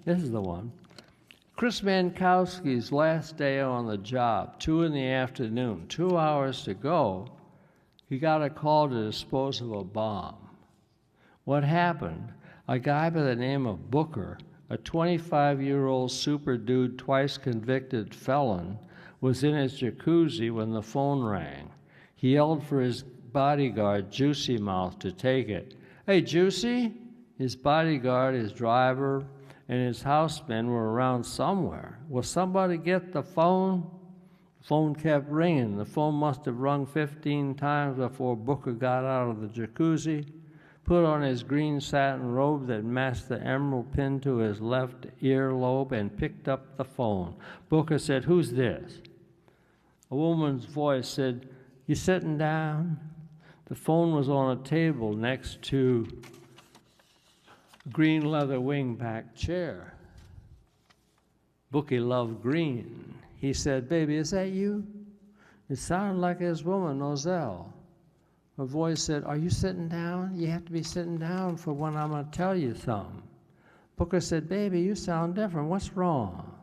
This is the one. Chris Mankowski's last day on the job, 2 in the afternoon, 2 hours to go, he got a call to dispose of a bomb. What happened? A guy by the name of Booker, a 25-year-old super dude, twice convicted felon, was in his jacuzzi when the phone rang. He yelled for his bodyguard, Juicy Mouth, to take it. Hey, Juicy? His bodyguard, his driver, and his housemen were around somewhere. Will somebody get the phone? The phone kept ringing. The phone must have rung 15 times before Booker got out of the jacuzzi, put on his green satin robe that matched the emerald pin to his left earlobe, and picked up the phone. Booker said, "Who's this?" A woman's voice said, "You sitting down?" The phone was on a table next to a green leather wing-back chair. Bookie loved green. He said, "Baby, is that you?" It sounded like his woman, Nozelle. Her voice said, "Are you sitting down? You have to be sitting down for when I'm going to tell you something." Booker said, "Baby, you sound different. What's wrong?"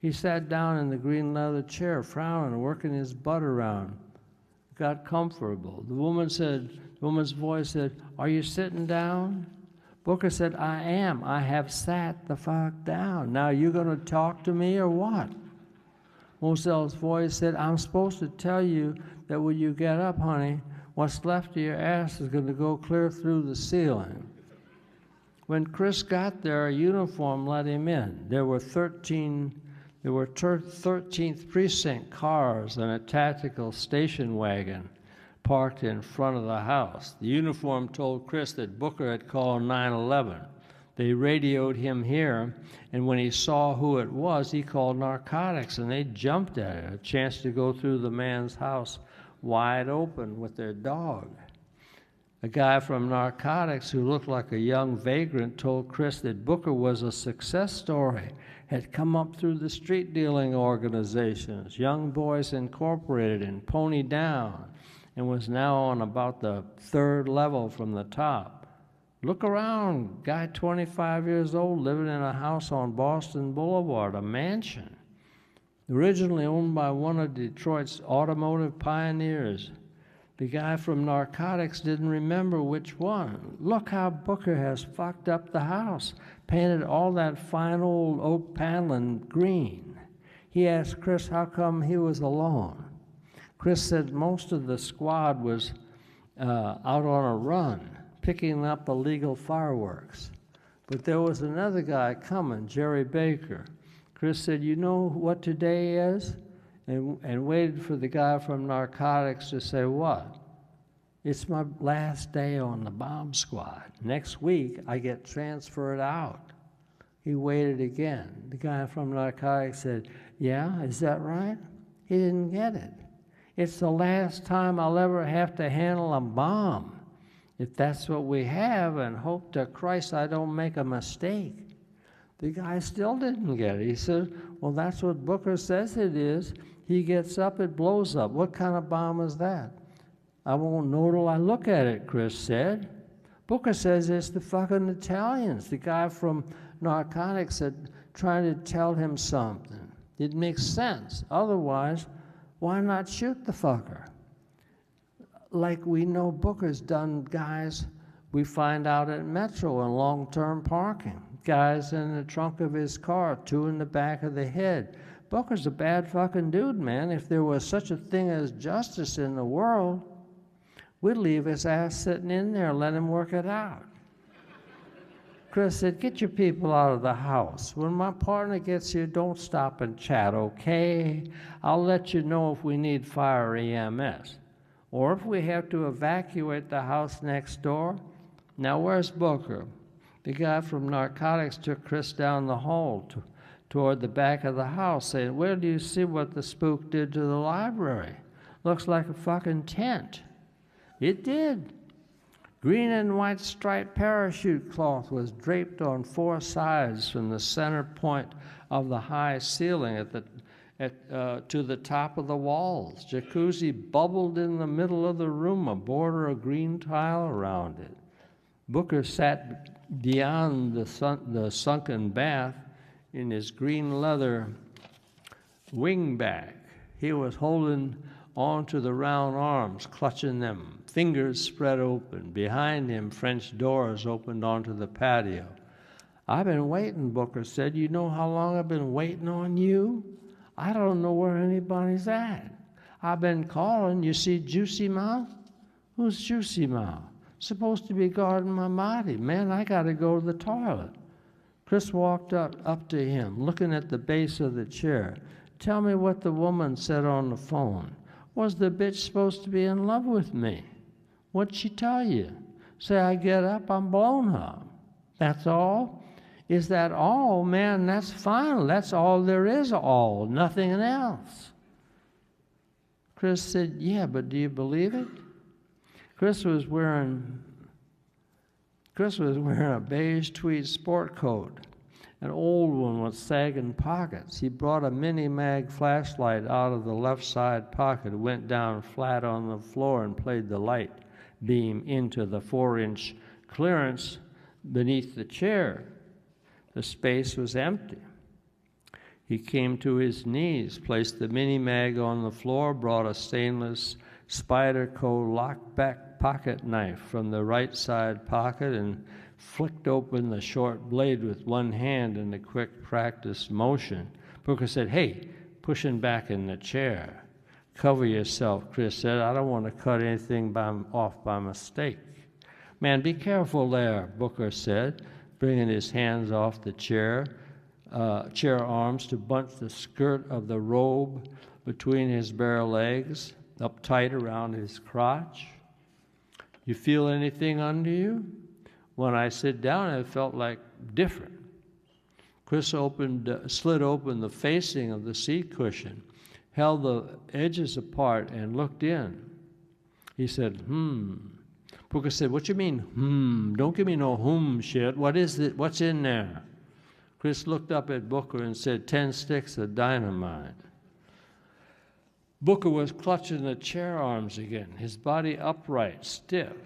He sat down in the green leather chair, frowning, working his butt around. Got comfortable. The woman's voice said, "Are you sitting down?" Booker said, "I am. I have sat the fuck down. Now you going to talk to me or what?" Mozelle's voice said, "I'm supposed to tell you that when you get up, honey, what's left of your ass is going to go clear through the ceiling." When Chris got there, a uniform let him in. There were 13th precinct cars and a tactical station wagon parked in front of the house. The uniform told Chris that Booker had called 911. They radioed him here, and when he saw who it was, he called narcotics, and they jumped at it, a chance to go through the man's house wide open with their dog. A guy from narcotics who looked like a young vagrant told Chris that Booker was a success story, had come up through the street dealing organizations, Young Boys Incorporated and Pony Down, and was now on about the 3rd level from the top. Look around, guy 25 years old living in a house on Boston Boulevard, a mansion. Originally owned by one of Detroit's automotive pioneers. The guy from narcotics didn't remember which one. Look how Booker has fucked up the house, painted all that fine old oak paneling green. He asked Chris how come he was alone. Chris said most of the squad was out on a run, picking up illegal fireworks. But there was another guy coming, Jerry Baker. Chris said, "You know what today is?" And waited for the guy from narcotics to say, "What?" "It's my last day on the bomb squad. Next week, I get transferred out." He waited again. The guy from narcotics said, "Yeah, is that right?" He didn't get it. "It's the last time I'll ever have to handle a bomb. If that's what we have, and hope to Christ I don't make a mistake." The guy still didn't get it. He said, "Well, that's what Booker says it is. He gets up, it blows up. What kind of bomb is that?" "I won't know till I look at it," Chris said. "Booker says it's the fucking Italians." The guy from narcotics said, trying to tell him something. It makes sense. Otherwise, why not shoot the fucker? Like we know Booker's done guys we find out at Metro in long-term parking. Guys in the trunk of his car, 2 in the back of the head. Booker's a bad fucking dude, man. If there was such a thing as justice in the world, we'd leave his ass sitting in there and let him work it out. Chris said, "Get your people out of the house. When my partner gets here, don't stop and chat, okay? I'll let you know if we need fire EMS. Or if we have to evacuate the house next door. Now, where's Booker?" The guy from narcotics took Chris down the hall toward the back of the house, saying, "Where do you see what the spook did to the library? Looks like a fucking tent." It did. Green and white striped parachute cloth was draped on 4 sides from the center point of the high ceiling to the top of the walls. Jacuzzi bubbled in the middle of the room, a border of green tile around it. Booker sat beyond the sunken bath in his green leather wingback. He was holding on to the round arms, clutching them, fingers spread open. Behind him, French doors opened onto the patio. "I've been waiting," Booker said. "You know how long I've been waiting on you? I don't know where anybody's at. I've been calling. You see Juicy Mouth?" "Who's Juicy Mouth?" "Supposed to be guarding my body. Man, I got to go to the toilet." Chris walked up to him, looking at the base of the chair. "Tell me what the woman said on the phone. Was the bitch supposed to be in love with me? What'd she tell you? Say I get up, I'm blown up. That's all? Is that all? Man, that's final. That's all there is, all, nothing else." Chris said, "Yeah, but do you believe it?" Chris was wearing a beige tweed sport coat, an old one with sagging pockets. He brought a mini-mag flashlight out of the left side pocket, went down flat on the floor and played the light beam into the 4-inch clearance beneath the chair. The space was empty. He came to his knees, placed the mini-mag on the floor, brought a stainless Spyderco lockback pocket knife from the right side pocket and flicked open the short blade with one hand in a quick practice motion. Booker said, "Hey," pushing back in the chair. "Cover yourself," Chris said. "I don't want to cut anything off by mistake." "Man, be careful there," Booker said, bringing his hands off the chair arms to bunch the skirt of the robe between his bare legs, up tight around his crotch. "You feel anything under you?" "When I sit down, it felt like different." Chris slid open the facing of the seat cushion, held the edges apart, and looked in. He said, Booker said, "What you mean, Don't give me no shit. What is it? What's in there?" Chris looked up at Booker and said, 10 sticks of dynamite." Booker was clutching the chair arms again, his body upright, stiff,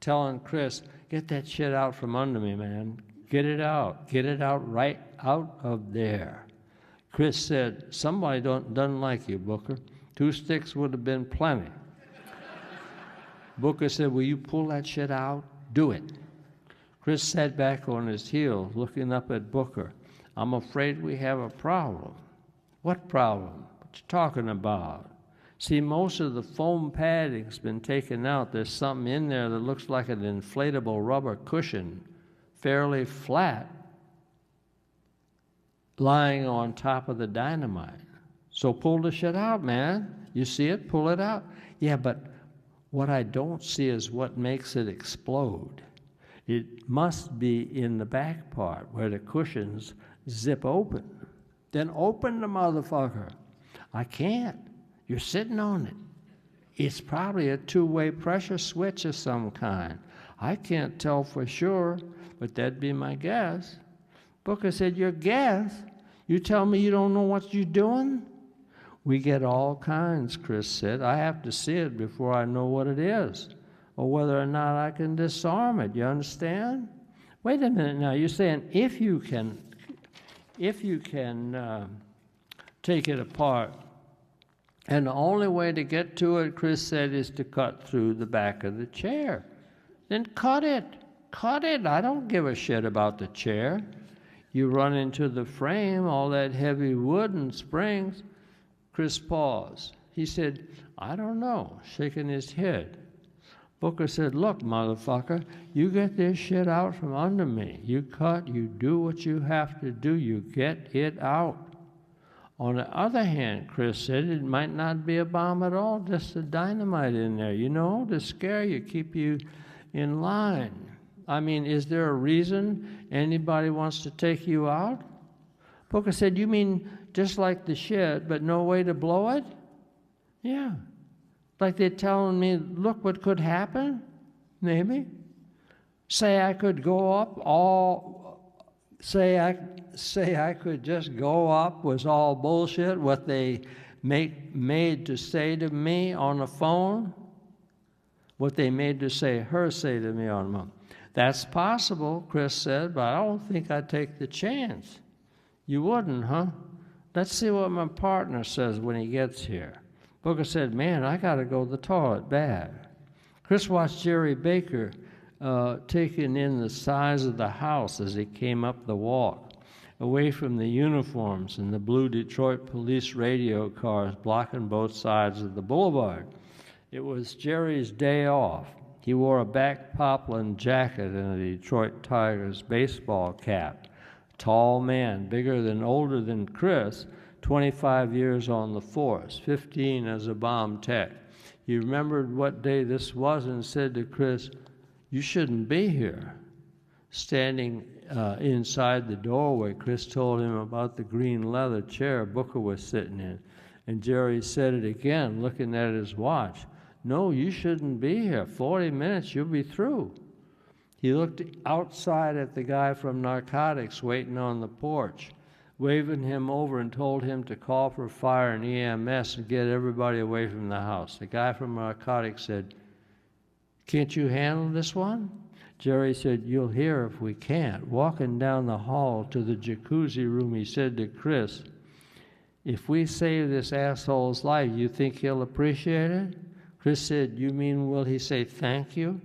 telling Chris, "Get that shit out from under me, man. Get it out. Get it out right out of there." Chris said, "Somebody doesn't like you, Booker. 2 sticks would have been plenty." Booker said, "Will you pull that shit out? Do it." Chris sat back on his heels, looking up at Booker. "I'm afraid we have a problem." "What problem? What you talking about?" "See, most of the foam padding's been taken out. There's something in there that looks like an inflatable rubber cushion, fairly flat, lying on top of the dynamite. So pull the shit out, man. You see it? Pull it out." "Yeah, but what I don't see is what makes it explode. It must be in the back part where the cushions zip open." "Then open the motherfucker." "I can't. You're sitting on it. It's probably a 2-way pressure switch of some kind. I can't tell for sure, but that'd be my guess." Booker said, "Your guess? You tell me you don't know what you're doing?" "We get all kinds," Chris said. "I have to see it before I know what it is, or whether or not I can disarm it. You understand?" "Wait a minute now. You're saying if you can take it apart, and the only way to get to it," Chris said, "is to cut through the back of the chair." "Then cut it. Cut it. I don't give a shit about the chair. You run into the frame, all that heavy wood and springs." Chris paused. He said, "I don't know," shaking his head. Booker said, "Look, motherfucker, you get this shit out from under me. You cut, you do what you have to do, you get it out." "On the other hand," Chris said, "it might not be a bomb at all, just a dynamite in there, to scare you, keep you in line. I mean, is there a reason anybody wants to take you out?" Booker said, "You mean just like the shit, but no way to blow it?" "Yeah. Like they're telling me, look what could happen? Maybe. Say I could go up say I could just go up was all bullshit, what they made to say to me on the phone, what they made to say to me on the phone. That's possible, Chris said, but I don't think I'd take the chance. You wouldn't, huh? Let's see what my partner says when he gets here. Booker said, man, I got to go to the toilet bad. Chris watched Jerry Baker taking in the size of the house as he came up the walk, away from the uniforms and the blue Detroit police radio cars blocking both sides of the boulevard. It was Jerry's day off. He wore a back poplin jacket and a Detroit Tigers baseball cap. Tall man, bigger than older than Chris, 25 years on the force, 15 as a bomb tech. He remembered what day this was and said to Chris, you shouldn't be here. Standing inside the doorway, Chris told him about the green leather chair Booker was sitting in. And Jerry said it again, looking at his watch. No, you shouldn't be here. 40 minutes, you'll be through. He looked outside at the guy from narcotics waiting on the porch, waving him over and told him to call for fire and EMS and get everybody away from the house. The guy from narcotics said, can't you handle this one? Jerry said, you'll hear if we can't. Walking down the hall to the jacuzzi room, he said to Chris, if we save this asshole's life, you think he'll appreciate it? Chris said, you mean will he say thank you?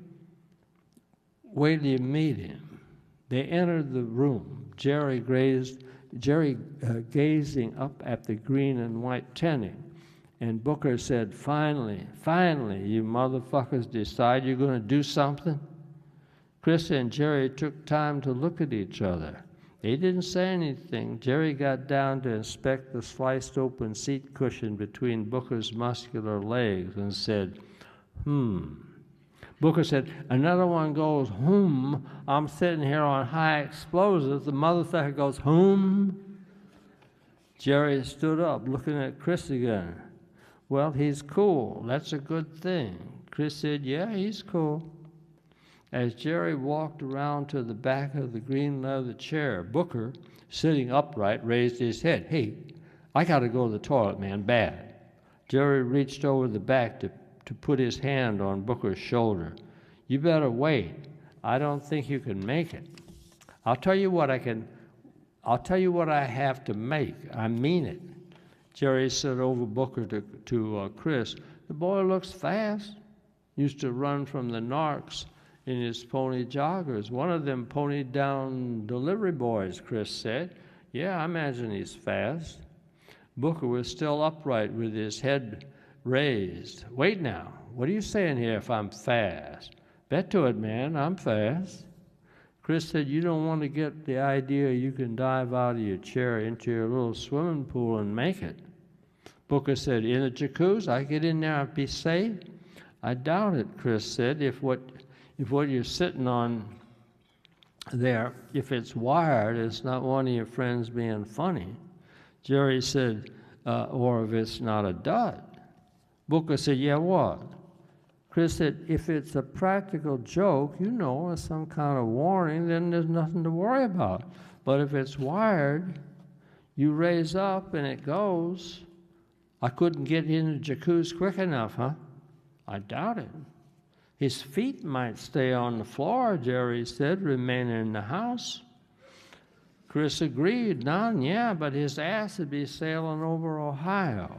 Wait till you meet him. They entered the room, Jerry gazing up at the green and white tinting. And Booker said, finally, you motherfuckers decide you're going to do something? Chris and Jerry took time to look at each other. They didn't say anything. Jerry got down to inspect the sliced open seat cushion between Booker's muscular legs and said, Booker said, another one goes, I'm sitting here on high explosives. The motherfucker goes, Jerry stood up, looking at Chris again. Well, he's cool. That's a good thing. Chris said, yeah, he's cool. As Jerry walked around to the back of the green leather chair, Booker, sitting upright, raised his head. Hey, I got to go to the toilet, man, bad. Jerry reached over the back to put his hand on Booker's shoulder. You better wait. I don't think you can make it. I'll tell you what I have to make. I mean it. Jerry said over Booker to Chris, the boy looks fast. Used to run from the narcs in his pony joggers. One of them ponied down delivery boys, Chris said. Yeah, I imagine he's fast. Booker was still upright with his head raised. Wait now, what are you saying here if I'm fast? Bet to it, man, I'm fast. Chris said, you don't want to get the idea you can dive out of your chair into your little swimming pool and make it. Booker said, in a jacuzzi, I get in there and be safe? I doubt it, Chris said, if what you're sitting on there, if it's wired, it's not one of your friends being funny. Jerry said, or if it's not a dud. Booker said, yeah, what? Chris said, if it's a practical joke, or some kind of warning, then there's nothing to worry about. But if it's wired, you raise up and it goes. I couldn't get in the jacuzzi quick enough, huh? I doubt it. His feet might stay on the floor, Jerry said, remaining in the house. Chris agreed, yeah, but his ass would be sailing over Ohio.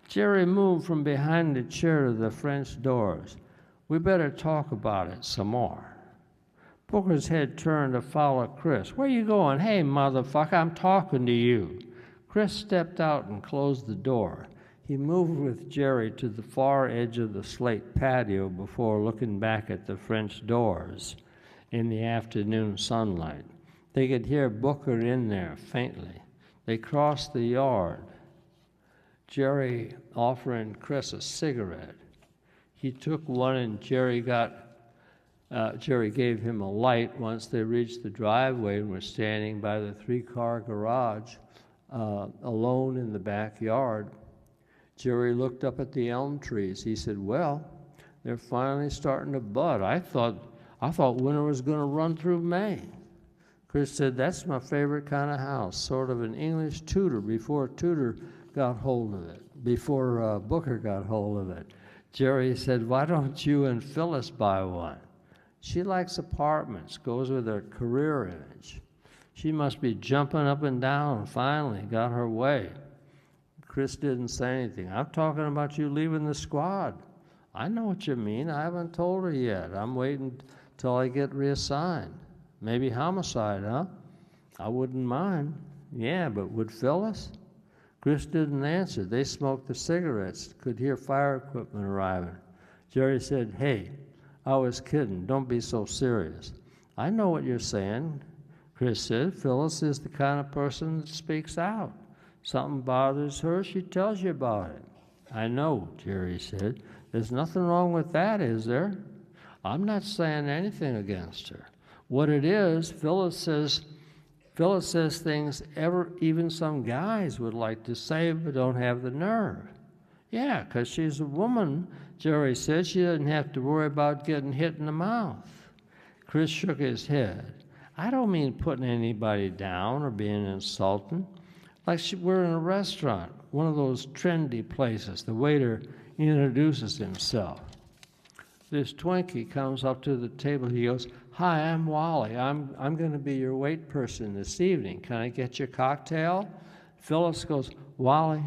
Jerry moved from behind the chair to the French doors. We better talk about it some more. Booker's head turned to follow Chris. Where you going? Hey, motherfucker, I'm talking to you. Chris stepped out and closed the door. He moved with Jerry to the far edge of the slate patio before looking back at the French doors in the afternoon sunlight. They could hear Booker in there faintly. They crossed the yard, Jerry offering Chris a cigarette. He took one and Jerry gave him a light once they reached the driveway and were standing by the 3-car garage alone in the backyard. Jerry looked up at the elm trees. He said, well, they're finally starting to bud. I thought winter was going to run through May. Chris said, that's my favorite kind of house, sort of an English Tudor before Tudor got hold of it, before Booker got hold of it. Jerry said, why don't you and Phyllis buy one? She likes apartments, goes with her career image. She must be jumping up and down, finally got her way. Chris didn't say anything. I'm talking about you leaving the squad. I know what you mean. I haven't told her yet. I'm waiting till I get reassigned. Maybe homicide, huh? I wouldn't mind. Yeah, but would Phyllis? Chris didn't answer. They smoked the cigarettes, could hear fire equipment arriving. Jerry said, hey, I was kidding. Don't be so serious. I know what you're saying, Chris said. Phyllis is the kind of person that speaks out. Something bothers her, she tells you about it. I know, Jerry said. There's nothing wrong with that, is there? I'm not saying anything against her. What it is, Phyllis says things even some guys would like to say but don't have the nerve. Yeah, 'cause she's a woman, Jerry said. She doesn't have to worry about getting hit in the mouth. Chris shook his head. I don't mean putting anybody down or being insulting. Like we're in a restaurant, one of those trendy places. The waiter introduces himself. This Twinkie comes up to the table. He goes, hi, I'm Wally. I'm going to be your wait person this evening. Can I get you a cocktail? Phyllis goes, Wally,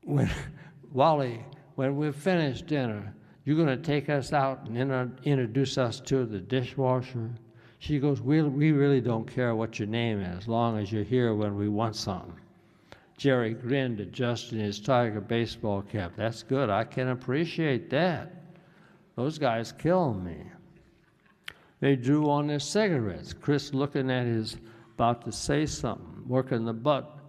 when we've finished dinner, you're going to take us out and introduce us to the dishwasher? She goes, we really don't care what your name is, as long as you're here when we want something. Jerry grinned, adjusting his Tiger baseball cap. That's good. I can appreciate that. Those guys kill me. They drew on their cigarettes. Chris looking at his, about to say something, working the butt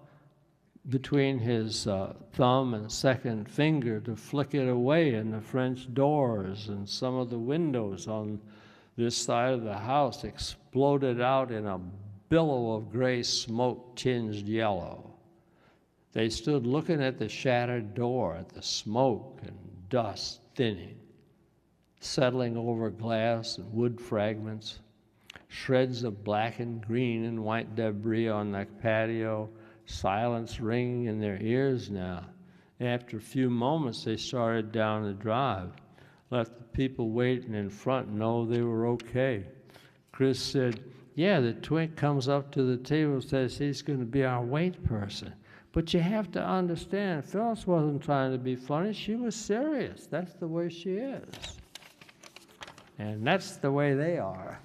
between his thumb and second finger to flick it away in the French doors, and some of the windows on this side of the house exploded out in a billow of gray smoke tinged yellow. They stood looking at the shattered door, at the smoke and dust thinning, settling over glass and wood fragments, shreds of black and green and white debris on the patio, silence ringing in their ears now. After a few moments, they started down the drive, let the people waiting in front know they were okay. Chris said, yeah, the twink comes up to the table and says he's going to be our wait person. But you have to understand, Phyllis wasn't trying to be funny. She was serious. That's the way she is. And that's the way they are.